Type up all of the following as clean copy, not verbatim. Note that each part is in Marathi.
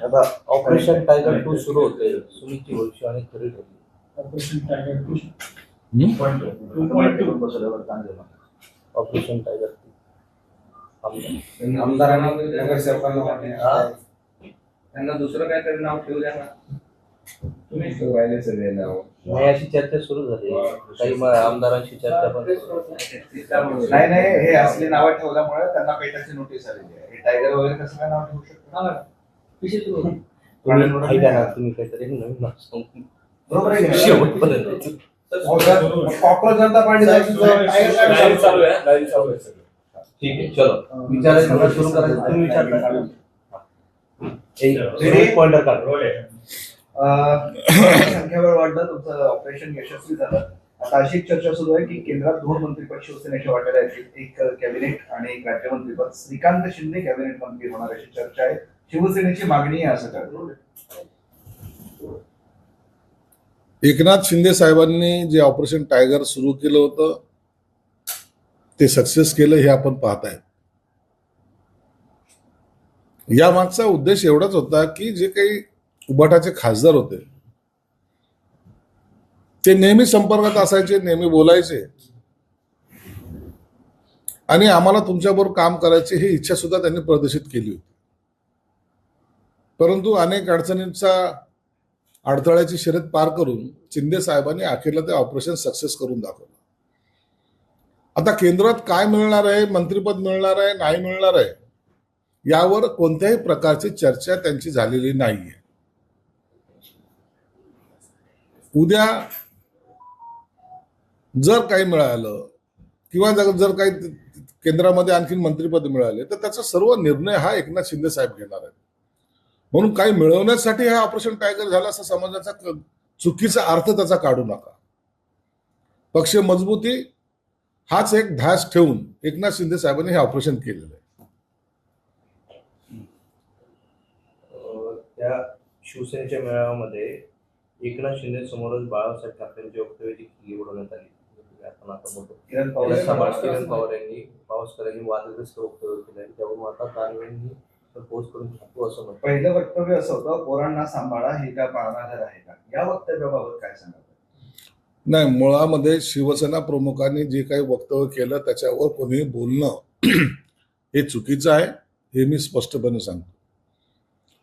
आता ऑपरेशन टायगर 2 सुरू होते, सुनीची भविष्यवाणी खरी ठरली. ऑपरेशन टायगर 2 ऑपरेशन टायगर 2 आमदारांनी नगरसेवकांना त्यांना दुसरं काहीतरी नाव ठेवू द्या ना. तुम्ही राहिले सगळे नाव. नाही अशी चर्चा सुरू झाली. काही आमदारांशी चर्चा पण नाही हे असली नावं ठेवल्यामुळे त्यांना पेटाची नोटीस आलेली आहे. हे टायगर वगैरे कसं काय नाव ठेवू शकतो? ऐका ना, तुम्ही काहीतरी नवीन नाव सांगू. बरोबर आहे. शेवटपर्यंत कॉक्रोच जनता पार्टी चालू आहे सगळं. ठीक आहे, चलो विचारायचं सुरू करायचं. तुम्ही विचारता एक पॉइंटर काढ. संख्याबळ वाढलं, तुमचं ऑपरेशन यशस्वी झालं. आता अशी एक चर्चा सुरू आहे की केंद्रात 2 मंत्रीपद शिवसेनेच्या वाट्याला येतील, एक कॅबिनेट आणि एक राज्यमंत्रीपद. श्रीकांत शिंदे कॅबिनेट मंत्री होणार अशी चर्चा आहे. शिवसेनेची मागणी आहे असं कळतं. एकनाथ शिंदे साहेबांनी जे ऑपरेशन टायगर सुरू केलं होतं ते सक्सेस केलं हे आपण पाहताय. या मागचा उद्देश एवढाच होता की जे काही उबाटाचे खासदार होते ते नेहमी संपर्कात असायचे, नेहमी बोलायचे आणि आम्हाला तुमच्याबरोबर काम करायची ही इच्छा सुद्धा त्यांनी प्रदर्शित केली होती. परंतु अनेक अडचणींचा अडथळ्याची शर्यत पार करून शिंदे साहेबांनी अखेरला ते ऑपरेशन सक्सेस करून दाखवलं. आता केंद्रात काय मिळणार आहे, मंत्रिपद मिळणार आहे, नाही मिळणार आहे, यावर कोणत्याही प्रकारची चर्चा त्यांची झालेली नाहीये. उद्या जर काही मिळालं किंवा जर काही केंद्रामध्ये आणखी मंत्रिपद मिळाले तर त्याचा सर्व निर्णय हा एकनाथ शिंदे साहेब घेणार आहेत. म्हणून काही मिळवण्यासाठी हा ऑपरेशन टायगर झाला असं समजण्याचा चुकीचा अर्थ त्याचा काढू नका. पक्ष मजबूती हाच एक ध्यास ठेवून एकनाथ शिंदे साहेबांनी हे ऑपरेशन केलेलं आहे. त्या शिवसेनेच्या मेळाव्यामध्ये एकनाथ शिंदे समोरच बाळासाहेब ठाकरेंची वक्तव्याची खिल्ली उडवण्यात आली. आपण आता बघतो किरण पवार यांनी पावसकर यांनी वादग्रस्त वक्तव्य केलं आहे. त्यावरून आता दानवेंनी पोस्ट करून छापू असं म्हणतो. पहिलं वक्तव्य असं होतं, पोरांना सांभाळा, हे का पाळणाघर आहे का? या वक्तव्याबाबत काय सांगाल? नाही, मुळामध्ये शिवसेना प्रमुखांनी जे काही वक्तव्य केलं त्याच्यावर कोणी बोलणं हे चुकीचं आहे हे मी स्पष्टपणे सांगतो.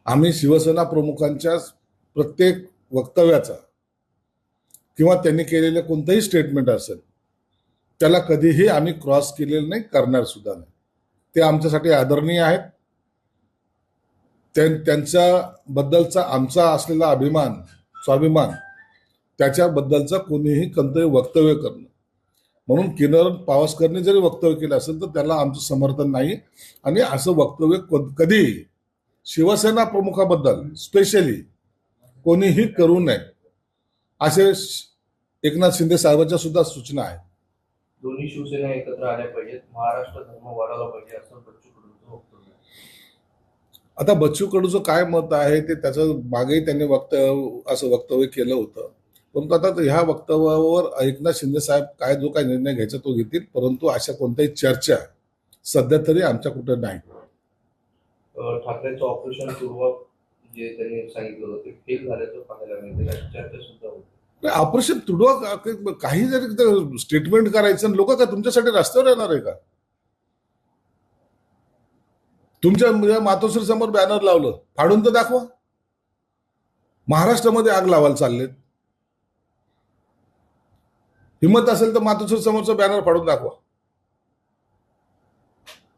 आम्ही शिवसेना प्रमुखांच्या प्रत्येक वक्तव्याचा किंवा त्यांनी केलेलं कोणतंही स्टेटमेंट असेल त्याला कधीही आम्ही क्रॉस केलेलं नाही, करणार सुद्धा नाही. ते आमच्यासाठी आदरणीय आहेत. त्यांच्या बद्दलचा आमचा असलेला अभिमान, स्वाभिमान, त्याच्याबद्दलचा कोणीही कोणतंही वक्तव्य करणं. म्हणून किरण पावसकरने जरी वक्तव्य केलं असेल तर त्याला आमचं समर्थन नाही. आणि असं वक्तव्य कधी शिवसेना प्रमुखाबद्दल स्पेशली कोणीही करू नये असे एकनाथ शिंदे साहेबांच्या सुद्धा सूचना आहेत. दोन्ही शिवसेना एकत्र आल्या पाहिजेत, महाराष्ट्र धर्म वाढवला पाहिजे असं बच्चू कडूंचं वक्तव्य. आता बच्चू कडूचं काय मत आहे ते त्याचं मागेही त्यांनी असं वक्तव्य केलं होतं. परंतु आता ह्या वक्तव्यावर एकनाथ शिंदे साहेब काय जो काही निर्णय घ्यायचा तो घेतील. परंतु अशा कोणत्याही चर्चा सध्या तरी आमच्या कुठे नाही. ठाकरेंचं ऑपरेशन पूर्व जे त्यांनी सांगितलं होतं ते फेल झाल्याचं पाहायला मिळते, चर्चा सुद्धा होती. ऑपरेशन तुडवा काही जरी स्टेटमेंट करायचं लोक का तुमच्यासाठी रस्त्यावर येणार आहे का? तुमच्या मातोश्री समोर बॅनर लावलं, फाडून तर दाखवा. महाराष्ट्रामध्ये आग लावायला चाललेत. हिंमत असेल तर मातोश्री समोरचा बॅनर फाडून दाखवा.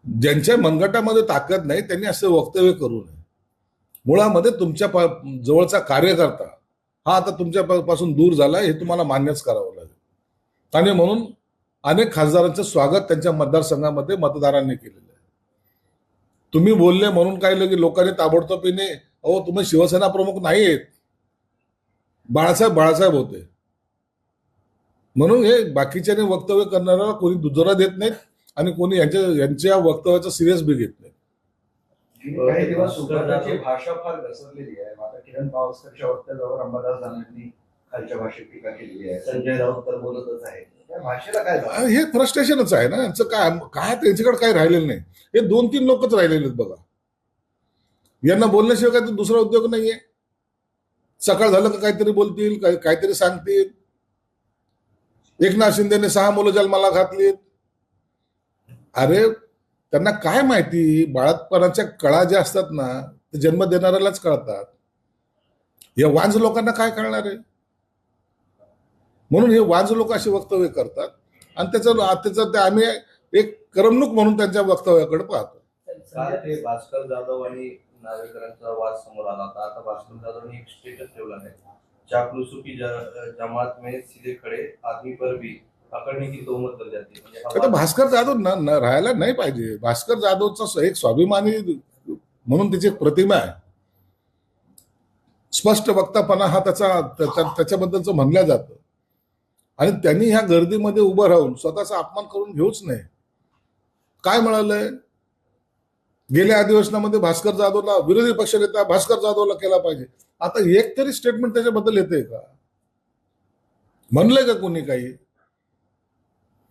ज्यांच्या मनगटामध्ये ताकद नाही त्यांनी असं वक्तव्य करू नये. मुळामध्ये तुमच्या जवळचा कार्यकर्ता हा आता तुमच्यापासून दूर झाला हे तुम्हाला मान्यच करावं लागेल. आणि म्हणून अनेक खासदारांचं स्वागत त्यांच्या मतदारसंघामध्ये मतदारांनी केलेलं आहे. तुम्ही बोलले म्हणून काय लगे लोकांनी ताबडतोबीने अहो तुम्ही शिवसेना प्रमुख नाही आहेत, बाळासाहेब होते म्हणून हे बाकीच्याने वक्तव्य करणाऱ्याला कोणी दुजोरा देत नाहीत आणि कोणी यांच्या वक्तव्याचा सिरियस बी घेत नाही. काही दिवस सुगंधाची भाषा फार घसरलेली आहे. आता किरण पावसकरच्या वक्तव्यावर अंबादास दानवेंनी खालच्या भाषेत टीका केलेली आहे. संजय राऊत तर बोलतच आहे. त्या भाषेला काय झालं? हे फ्रस्ट्रेशनच आहे ना यांचं. काय त्यांच्याकडे काय राहिलेलं नाही. हे 2-3 लोकच राहिलेले आहेत बघा. यांना बोलण्याशिवाय काय दुसरा उद्योग नाहीये. सकाळ झालं का काहीतरी बोलतील, काहीतरी सांगतील. एकनाथ शिंदेने 6 मुलं जन्माला घातलीत. अरे त्यांना काय माहिती, बाळातपणाच्या कळा ज्या असतात ना ते जन्म देणाऱ्यालाच कळतात. या वांज लोकांना काय कळणार आहे? म्हणून हे वांज लोक अशी वक्तव्य करतात आणि त्याचं ते आम्ही एक करमणूक म्हणून त्यांच्या वक्तव्याकडे पाहतो. काल ते भास्कर जाधव आणि नावेकरांचा वाद समोर आला होता. आता भास्कर जाधवने एक स्टेटस ठेवला आहे, चापलूसों की जमात में सीधे खड़े आदमी पर भी पकडणे की तोहमत कर जाती. म्हणजे हा आता वाद- भास्कर जाधव राहायला नाही पाहिजे. भास्कर जाधवचा एक स्वाभिमानी म्हणून त्याची एक प्रतिमा आहे. स्पष्ट वक्तापणा हा त्याच्याबद्दलचं म्हणलं जातं आणि त्यांनी ह्या गर्दीमध्ये उभं राहून स्वतःचा अपमान करून घेऊच नाही. काय मिळालंय? गेल्या अधिवेशनामध्ये भास्कर जाधवला, विरोधी पक्षनेता भास्कर जाधवला केला पाहिजे. आता एक तरी स्टेटमेंट त्याच्याबद्दल येते का? म्हणलंय का कोणी काही?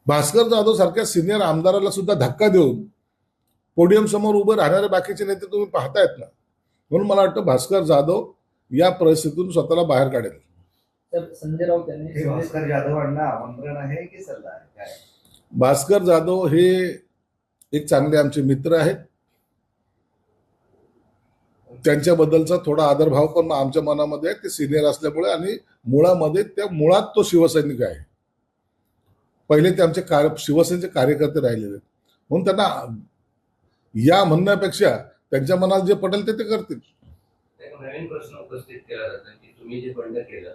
भास्कर जाधव सारख्या सिनियर आमदाराला सुद्धा धक्का देऊन पोडियम समोर उभे राहणारे बाकीचे नेते तुम्ही पाहतायत ना. म्हणून मला वाटतं भास्कर जाधव या परिस्थितीतून स्वतःला बाहेर काढेल. तर संजय राऊत यांनी हे भास्कर जाधवांना आमंत्रण आहे की सल्ला आहे काय? भास्कर जाधव हे एक चांगले आमचे मित्र आहेत. त्यांच्याबद्दलचा थोडा आदरभाव पण आमच्या मनामध्ये आहे. ते सिनियर असल्यामुळे आणि मुळात तो शिवसैनिक आहे. पहिले ते आमचे शिवसेनेचे कार्यकर्ते राहिलेले आहेत. म्हणून त्यांना या म्हणण्यापेक्षा त्यांच्या मनात जे पटेल ते करतील. एक नवीन प्रश्न उपस्थित केला जातो की तुम्ही जे बंड केलं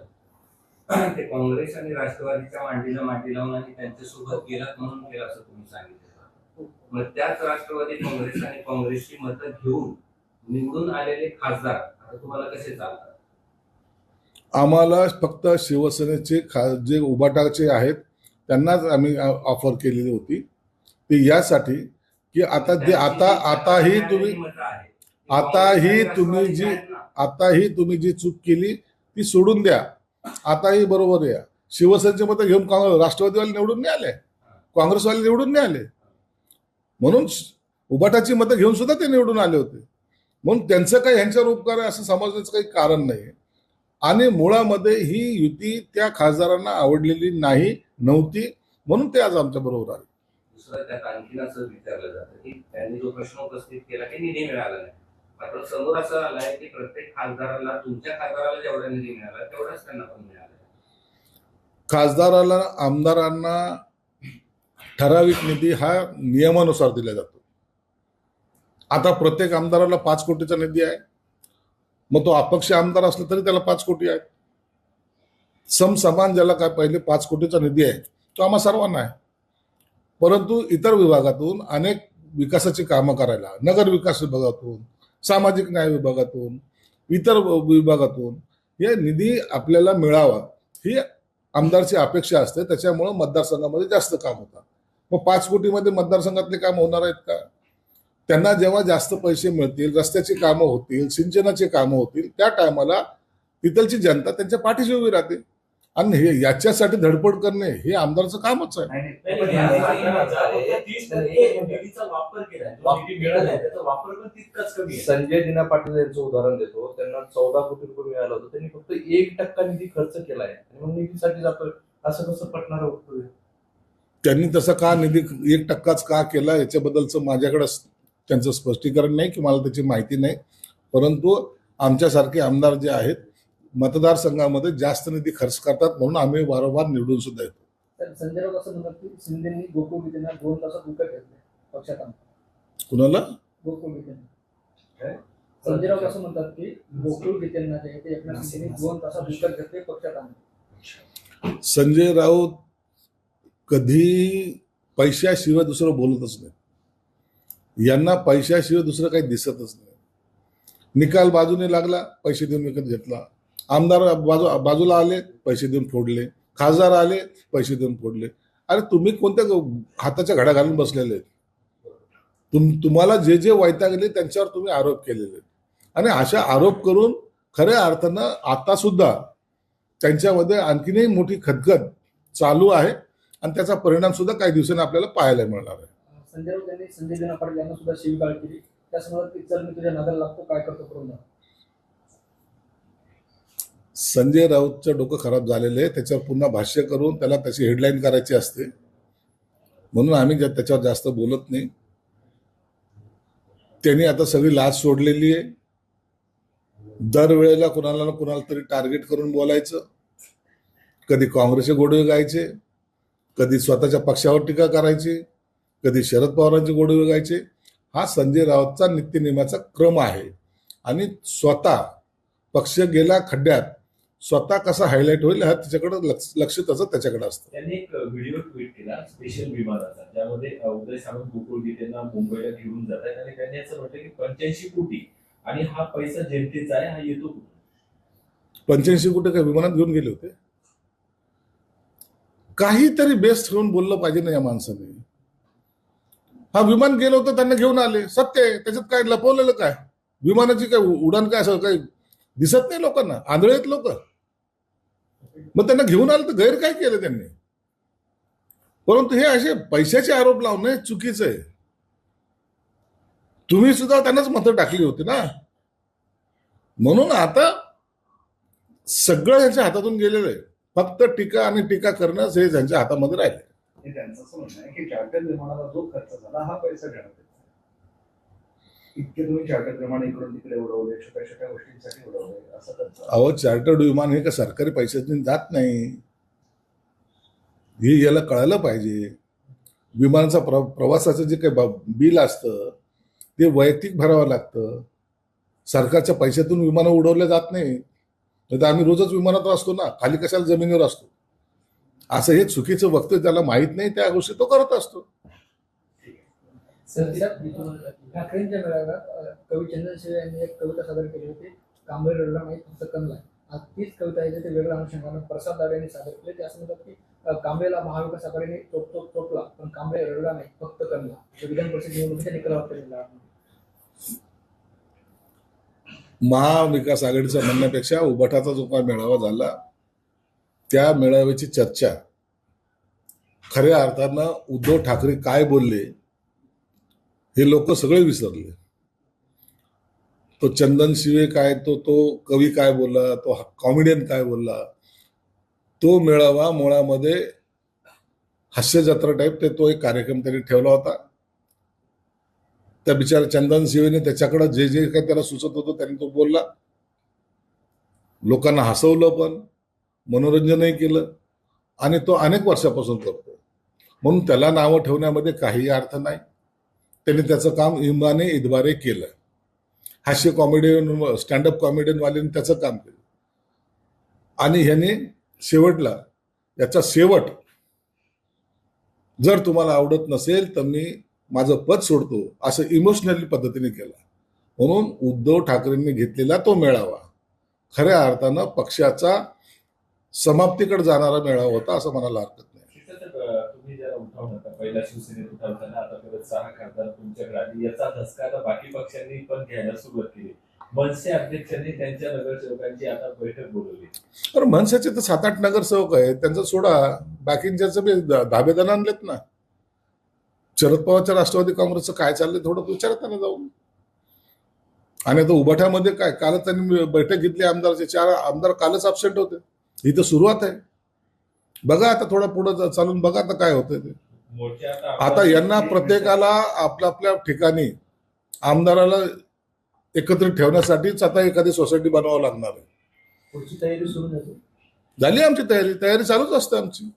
ते काँग्रेस आणि राष्ट्रवादीच्या मांडीला मांडी लावून आणि त्यांच्यासोबत गेलात म्हणून केलं असं तुम्ही सांगितलं. मग त्याच राष्ट्रवादी काँग्रेस आणि काँग्रेसची मतं घेऊन निवडून आलेले खासदार आता तुम्हाला कसे चालतात? आम्हाला फक्त शिवसेनेचे जे उभाटाचे आहेत त्यांनाच आम्ही ऑफर केलेली होती. ते यासाठी की आताही तुम्ही जी चूक केली ती सोडून द्या. आताही बरोबर या. शिवसेनेचे मतं घेऊन राष्ट्रवादीवाले निवडून नाही आले, काँग्रेसवाले निवडून नाही आले. म्हणून उभाटाची मतं घेऊन सुद्धा ते निवडून आले होते. म्हणून त्यांचं काही ह्यांच्यावर उपकार आहे असं समजण्याचं काही कारण नाही. आणि मुळामध्ये ही युती त्या खासदारांना आवडलेली नव्हती म्हणून ते आज आमच्या बरोबर आले. दुसरं त्यात आणखीन असं विचारलं जातं की त्यांनी जो प्रश्न उपस्थित केला की निधी मिळाला नाही. मात्र समोर असं आलाय की प्रत्येक खासदाराला, तुमच्या खासदाराला जेवढा निधी मिळाला तेवढाच त्यांना पण मिळाला. खासदाराला, आमदारांना ठराविक निधी हा नियमानुसार दिला जातो. आता प्रत्येक आमदाराला 5 कोटीचा निधी आहे. मग तो अपक्ष आमदार असला तरी त्याला 5 कोटी आहेत. समसमान ज्याला काय पहिले 5 कोटीचा निधी आहे तो आम्हा सर्वांना आहे. परंतु इतर विभागातून अनेक विकासाची कामं करायला, नगर विकास विभागातून, सामाजिक न्याय विभागातून, इतर विभागातून हे निधी आपल्याला मिळावा ही आमदारची अपेक्षा असते. त्याच्यामुळं मतदारसंघामध्ये जास्त काम होतं. मग 5 कोटीमध्ये मतदारसंघातले काम होणार आहेत का? त्यांना जेव्हा जास्त पैसे मिळतील, रस्त्याची कामं होतील, सिंचनाची कामं होतील, त्या टायमाला तिथलची जनता त्यांच्या पाठीशी उभी राहते. आणि हे याच्यासाठी धडपड करणे हे आमदारचं कामच आहे. नाही, पण याचा 30% निधीचा वापर केलाय, जो निधी मिळाला आहे त्याचा वापर पण तितकाच कमी आहे. संजय दिना पाटील यांचं उदाहरण देतो. त्यांना 14 कोटी रुपये मिळालं होतं. त्यांनी फक्त 1% निधी खर्च केलाय आणि मग निधीसाठी जातोय. असं कसं पटणार होतं? त्यांनी तसं का निधी 1%च का केला याच्याबद्दलचं माझ्याकडे त्यांचं स्पष्टीकरण नाही की मला त्याची माहिती नाही. परंतु आमच्यासारखे आमदार जे आहेत मतदारसंघामध्ये जास्त निधी खर्च करतात म्हणून आम्ही वारंवार निवडून सुद्धा येतो. तर संजय राऊत असं म्हणतात की शिंदेनी गोकुळ गीतेंना 2 तासात विकत घेतले पक्षात आणून. कुणाला? गोकुळ गीतेंना संजय राऊत असं म्हणतात की गोकुळ गीतेंना जे आहे ते एकनाथ शिंदेनी 2 तासात विकत घेतले पक्षात आणून. संजय राऊत कधी पैशाशिवाय दुसरं बोलतच नाही. यांना पैशाशिवाय दुसरं काही दिसतच नाही. निकाल बाजूने लागला, पैसे देऊन विकत घेतला. आमदार बाजूला आले, पैसे देऊन फोडले. खासदार आले, पैसे देऊन फोडले. अरे तुम्ही कोणत्या हाताच्या घड्या घालून बसलेले आहेत? तुम्हाला जे जे वैतागले त्यांच्यावर तुम्ही आरोप केलेले आहेत. आणि अशा आरोप करून खऱ्या अर्थानं आता सुद्धा त्यांच्यामध्ये आणखीनही मोठी खदखद चालू आहे आणि त्याचा परिणाम सुद्धा काही दिवसांनी आपल्याला पाहायला मिळणार आहे. संजय राऊत यांनी संजय दिना पाटील यांना सुद्धा शिवीगाळ केली. त्याच म्हणत की चल मी तुझ्या नादाला लागतो, काय करतो करून दाखव. संजय राऊतचं डोकं खराब झालेलं आहे, त्याच्यावर पुन्हा भाष्य करून त्याला त्याची हेडलाईन करायची असते, म्हणून आम्ही त्याच्यावर जास्त बोलत नाही. त्यांनी आता सगळी लाज सोडलेली आहे. दरवेळेला कुणाला ना कुणाला तरी टार्गेट करून बोलायचं, कधी काँग्रेसचे गोडवे गायचे, कधी स्वतःच्या पक्षावर टीका करायची, कधी शरद पवारांचे गोडवे गायचे. हा संजय राऊतचा नित्यनेमाचा क्रम आहे. आणि स्वतः पक्ष गेला खड्ड्यात, स्वतः कसा हायलाईट होईल हा त्याच्याकडे लक्ष त्याचं त्याच्याकडे असतं. त्यांनी एक व्हिडिओ ट्विट केला स्पेशल विमानाचा, ज्यामध्ये उदय सामंत गोकुळ गीतेंना मुंबईला घेऊन जात आहेत आणि त्यांनी असं म्हटलं की 85 कोटी आणि हा पैसा जनतेचा आहे, हा येतो कुठून? 85 कोटी काय विमानात घेऊन गेले होते? काहीतरी बेस ठेवून बोललं पाहिजे ना या माणसाने. हा विमान गेलं होतं, त्यांना घेऊन आले, सत्य आहे. त्याच्यात काय लपवलेलं काय? विमानाची काय उडान काय असं काही दिसत नाही लोकांना? आंधळे आहेत लोक. मग त्यांना घेऊन आलं तर गैर काय केलं त्यांनी? परंतु हे असे पैशाचे आरोप लावणं चुकीचं आहे. तुम्ही सुद्धा त्यांनाच मतं टाकली होती ना. म्हणून आता सगळं यांच्या हातातून गेलेलं आहे. फक्त टीका आणि टीका करणं हे त्यांच्या हातामध्ये राहिले. हे त्यांचं असं म्हणणं आहे की चार्टर विमानाला जो खर्च झाला हा पैसा घेण्यात येतो. इतके तुम्ही चार्टर विमान इकडून तिकडे उडवले, छोट्या छोट्या गोष्टींसाठी उडवले, असं करता. अहो, चार्टर्ड विमान हे का सरकारी पैशातून जात नाही, हे याला कळायला पाहिजे. विमानाचा प्रवासाचं जे काही बिल असतं ते वैयक्तिक भरावं लागतं. सरकारच्या पैशातून विमानं उडवले जात नाही. तर आम्ही रोजच विमानात असतो ना, खाली कशाला जमिनीवर असतो. असं हे चुकीचं वक्तव्य त्याला माहित नाही, त्या गोष्टी तो करत असतो. ठाकरेंच्या मेळाव्यात कवी चंदन शिवे यांनी एक कविता सादर केली होती, कांबळे रडला नाही फक्त कणला. आज तीच कविता आहे ते वेगळ्या अनुषंगानं प्रसाद दाड यांनी सादर केली. ते असं म्हणतात की कांबळेला महाविकास आघाडीने तोडला, पण कांबळे रडला नाही फक्त कणला. विधान परिषद निवडणुकीच्या निकालावर केलेला. महाविकास आघाडीचा म्हणण्यापेक्षा उबाठाचा जो काही मेळावा झाला, त्या मेळाव्याची चर्चा खऱ्या अर्थानं उद्धव ठाकरे काय बोलले हे लोक सगळे विसरले. तो चंदन शिवे काय, तो कवी काय बोलला, तो कॉमेडियन काय बोलला, तो मेळावा मुळामध्ये हास्य जत्रा टाईप तो एक कार्यक्रम त्यांनी ठेवला होता. त्या बिचारा चंदन शिवेने त्याच्याकडे जे जे काही त्याला सुचत होतं त्यांनी तो बोलला. लोकांना हसवलं, पण मनोरंजनही केलं. आणि तो अनेक वर्षापासून करतो, म्हणून त्याला नावं ठेवण्यामध्ये काही अर्थ नाही. त्यांनी त्याचं काम इमाने इतबारे केलं. हास्य कॉमेडियन, स्टँडअप कॉमेडियनवाल्यांनी त्याचं काम केलं. आणि ह्याने शेवटला याचा शेवट जर तुम्हाला आवडत नसेल तर मी माझं पद सोडतो असं इमोशनली पद्धतीने केला. म्हणून उद्धव ठाकरेंनी घेतलेला तो मेळावा खऱ्या अर्थानं पक्षाचा समाप्तीकडे जाणारा मेळावा होता असं म्हणायला हरकत नाही. तुम्ही जरा उठाव नका, पहिला शिवसेनेत उठावताना आता परत 6 खासदार तुमच्याकडे आली, याचा धसका आता बाकी पक्षांनी पण घ्यायला सुरुवात केली. मनसे अध्यक्षांनी त्यांच्या नगरसेवकांची आता बैठक बोलवली. तर मनसेचे तर 7-8 नगरसेवक आहेत, त्यांचं सोडा, बाकींच्याचं बी धाबेदान आणलेत ना. शरद पवारच्या राष्ट्रवादी काँग्रेसचं काय चाललंय थोडं विचारत त्यांना जाऊन. आणि आता उभाठ्यामध्ये काय, कालच त्यांनी बैठक घेतली आमदारचे, 4 आमदार कालच अबसेंट होते. ही तर सुरुवात आहे. बघा आता थोडं पुढे चालून बघा आता काय होतंय ते. आता यांना प्रत्येकाला आपल्या आपल्या ठिकाणी आमदाराला एकत्रित ठेवण्यासाठीच आता एखादी सोसायटी बनवावं लागणार आहे. पुढची तयारी सुरू झाली. झाली आमची तयारी चालूच असते आमची.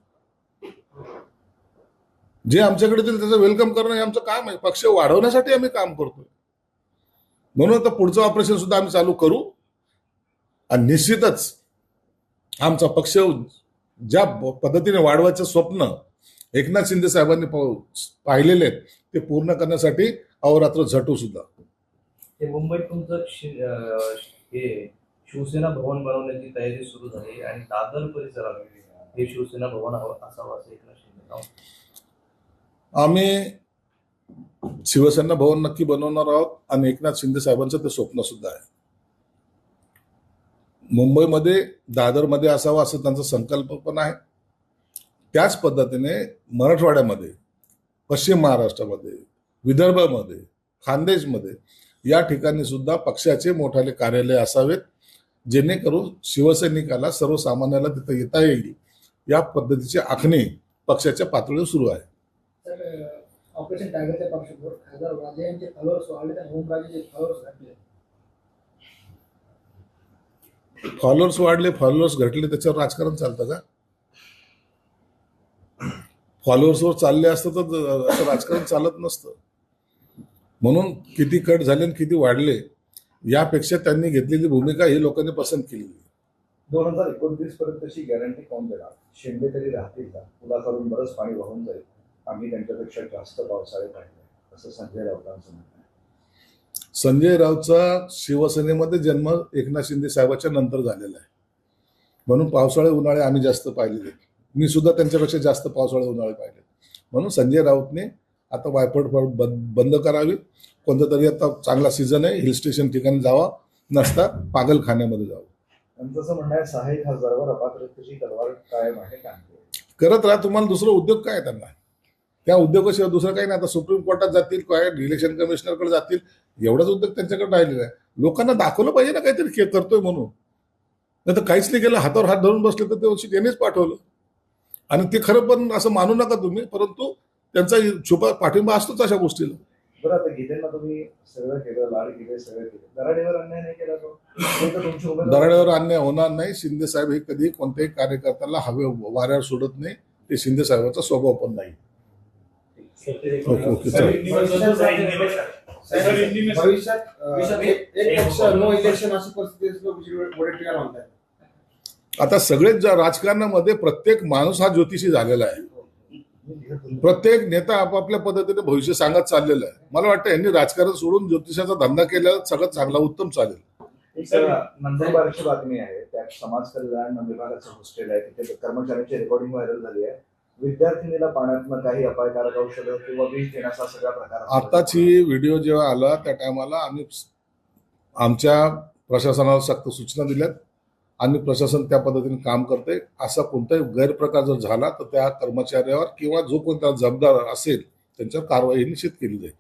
जे आमच्याकडे येतील त्याचं वेलकम करणं हे आमचं काम आहे. पक्ष वाढवण्यासाठी आम्ही काम करतोय. म्हणून आता पुढचं ऑपरेशन सुद्धा आम्ही चालू करू. आणि निश्चितच आमचा पक्ष ज्या पद्धतीने वाढवायचं स्वप्न एकनाथ शिंदे साहेबांनी पाहिलेले आहेत ते पूर्ण करण्यासाठी अहोरात्र झटू सुद्धा. ते मुंबईत तुमचं हे शिवसेना भवन बनवण्याची तयारी सुरू झाली आणि दादर परिसरात हे शिवसेना भवन असावं असं एकनाथ शिंदे. आम्ही शिवसेना भवन नक्की बनवणार आहोत आणि एकनाथ शिंदे साहेबांचं ते स्वप्न सुद्धा आहे. मुंबईमध्ये दादरमध्ये असावं असं त्यांचा संकल्प पण आहे. त्याच पद्धतीने मराठवाड्यामध्ये, पश्चिम महाराष्ट्रामध्ये, विदर्भामध्ये, खानदेशमध्ये या ठिकाणी सुद्धा पक्षाचे मोठाले कार्यालय असावेत, जेणेकरून शिवसैनिकाला सर्वसामान्याला तिथं येता येईल या पद्धतीची आखणी पक्षाच्या पातळीवर सुरू आहे. तर ऑपरेशन टायगरच्या पार्श्वभूमीवर खासदार वाजे यांचे फॉलोअर्स वाढले आणि ओमराजेचे फॉलोअर्स घटले. फॉलोअर्स घटले त्याच्यावर राजकारण चालतं का? फॉलोअर्सवर चालले असतं तर असं राजकारण चालत नसतं. म्हणून किती कट झाले आणि किती वाढले यापेक्षा त्यांनी घेतलेली भूमिका ही लोकांनी पसंत केली. 2029 पर्यंतची गॅरंटी कोण देणार? शिंदे तरी राहतील का? पुलाखालून बरंच पाणी वाहून जाईल, आम्ही त्यांच्यापेक्षा जास्त पावसाळे पाहिले, असं संजय राऊतांचं म्हणणं आहे. संजय राऊतचा शिवसेनेमध्ये जन्म एकनाथ शिंदे साहेबाच्या नंतर झालेला आहे, म्हणून पावसाळे उन्हाळे आम्ही जास्त पाहिलेले. मी सुद्धा त्यांच्यापेक्षा जास्त पावसाळे उन्हाळे पाहिले. म्हणून संजय राऊतने आता वायपट बंद करावी. कोणतं तरी आता चांगला सीझन आहे, हिल स्टेशन ठिकाणी जावा, नसता पागलखान्यामध्ये जावं. त्यांचं असं म्हणणं आहे 6 खासदारावर अपात्रतेची तलवार कायम आहे का? करत राहा, तुम्हाला दुसरा उद्योग काय आहे त्यांना? त्या उद्योगाशिवाय दुसरं काही नाही. आता सुप्रीम कोर्टात जातील, काय इलेक्शन कमिशनरकडे जातील, एवढाच उद्योग त्यांच्याकडे राहिलेला आहे. लोकांना दाखवलं पाहिजे ना काहीतरी करतोय म्हणून. नाही तर काहीच नाही केलं, हातावर हात धरून बसले तर ते त्यांनीच पाठवलं. आणि ते खरं पण असं मानू नका तुम्ही, परंतु त्यांचा छुपा पाठिंबा असतोच अशा गोष्टीला. बरं, आता गीतेंना तुम्ही सगळं केलं, लाड केले, सगळं केलं, दराडेवर अन्याय नाही केला तो? तुमची उमेदवार दराड्यावर अन्याय होणार नाही. शिंदे साहेब हे कधी कोणत्याही कार्यकर्त्याला हवे वाऱ्यावर सोडत नाही. ते शिंदे साहेबांचा स्वभाव पण नाही. ओके चालेल. भविष्यात एक पक्ष नो इलेक्शन अशी परिस्थिती वडेट्टीवार म्हणतात. आता सगळेच राजकारणामध्ये प्रत्येक माणूस हा ज्योतिषी झालेला आहे. प्रत्येक नेता आपापल्या पद्धतीने भविष्य सांगत चाललेलं आहे. मला वाटतं यांनी राजकारण सोडून ज्योतिषाचा धंदा केल्याला सगळं चांगला उत्तम चालेल. एक नंदुरबारची बातमी आहे, त्यात समाज कल्याण विभागाचं हॉस्टेल आहे, तिथे कर्मचाऱ्यांची रेकॉर्डिंग व्हायरल झाली आहे. विद्यार्थिनीला पाण्यातनं काही अपायकारक औषधं किंवा विष देण्याचा सगळा प्रकार. आताची व्हिडिओ जेव्हा आला त्या टायमाला आम्ही आमच्या प्रशासनाला सक्त सूचना दिल्यात आणि प्रशासन त्या पद्धतीने काम करते. असा कोणताही गैरप्रकार जर झाला तर त्या कर्मचाऱ्यावर किंवा जो कोणता जबाबदार असेल त्यांच्यावर कारवाई निश्चित केली जाईल.